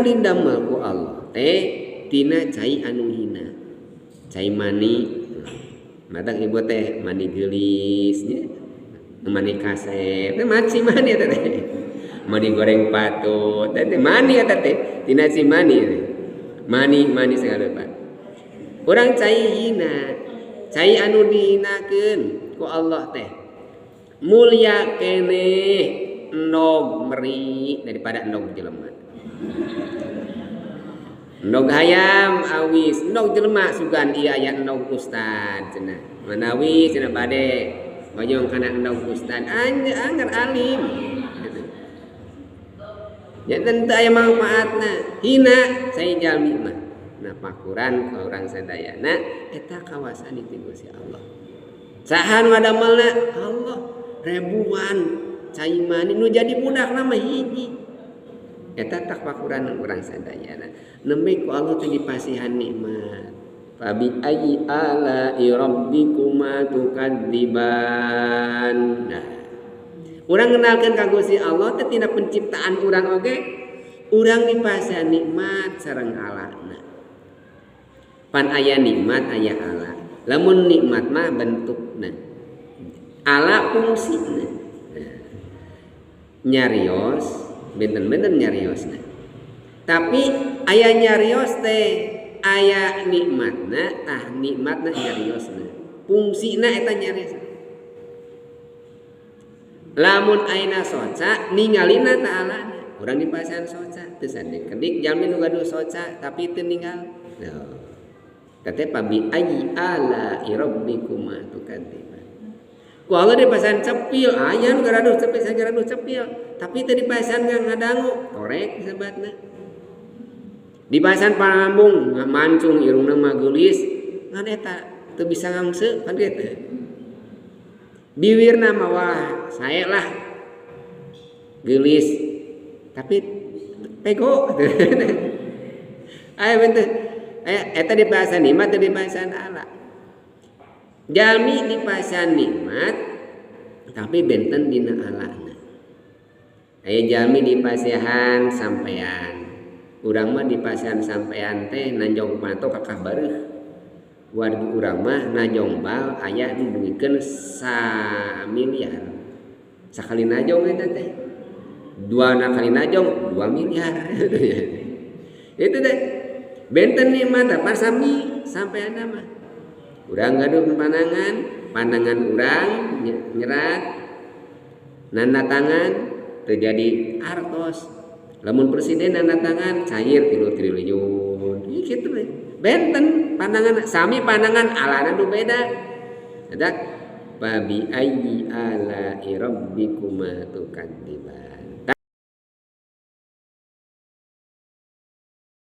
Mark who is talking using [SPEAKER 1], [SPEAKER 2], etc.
[SPEAKER 1] urang didamel ku Allah teh tina cai anu hina. Cai mani. Matak ibu teh mani geulisnya. Mani kasep, teh maci mani eta teh. Mani goreng patut, teh mani eta teh. Tina si mani. Mani segala pak. Urang cai hina. Cai anu dihinakeun ku Allah teh. Mulia keneh endog meri daripada endog jelema. Endog hayam awis, endog jelema sugan ieu aya endog ustad cenah. Manawi cenah bade hoyong kana endog ustad anger alim. Ya teu aya manfaatna. Hina sai jalmi mah. Nah pakuran ka urang sadayana eta kawasan ti Gusti Allah. Saha nu ngadamelna? Allah. Ribuan cai mani nu jadi budakna mah hiji. Eta tak pakuran urang sadayana. Nembe ku Allah teh dipasihan nikmat. Fabi ayyi ala'i rabbikuma tukadziban. Nah, urang ngenalkeun ka Gusti Allah teh tina penciptaan urang oge, urang dipasihan nikmat sareng Allahna. Pan aya nikmat aya Allah. Lamun nikmat mah bentukna. Allah fungsina. Nah, nyarios, benten-benten nyariosna. Tapi aya nyarios teh aya nikmatna, nikmatna nyariosna. Fungsina eta nyarios. Lamun ayeuna soca ningalina ta'ala. Urang dipasihan soca teu sande kedik jalmi nu gaduh soca tapi teu ninggal. Kate pabi ayyi ala rabbikuma tukadziban. Ku Allah dipasihan cepil, aya nu gaduh cepil sagaraduh cepil, tapi teu dipasihan ngadangu, korek sebatna. Dipasihan panambung, mancung irungna mah geulis, ngan eta teu bisa ngangse kan kitu. Biwirna mah wah sae lah geulis, tapi pego. Aya benteu eta dipasihan nikmat teu dipasihan Allah. Jalmi dipasihan nikmat tapi benten dina Allahna. Aya jalmi dipasihan sampean. Urang mah dipasihan sampean teh nanjong panto kakah bareuh. Wargi urang mah najongbal aya nu duwikeun 1 miliar. Sakali najong eta teh. 2 kali najong 2 miliar. Itu teh. Benten nikmat apa sami sampean mah. Urang gaduh pandangan urang nyerat nanda tangan terjadi artos. Lamun presiden nanda tangan cair 3 triliun. Kitu we. Benten pandangan sami pandangan alana nu beda. Ada babi ayyi ala rabbikuma tukadziban.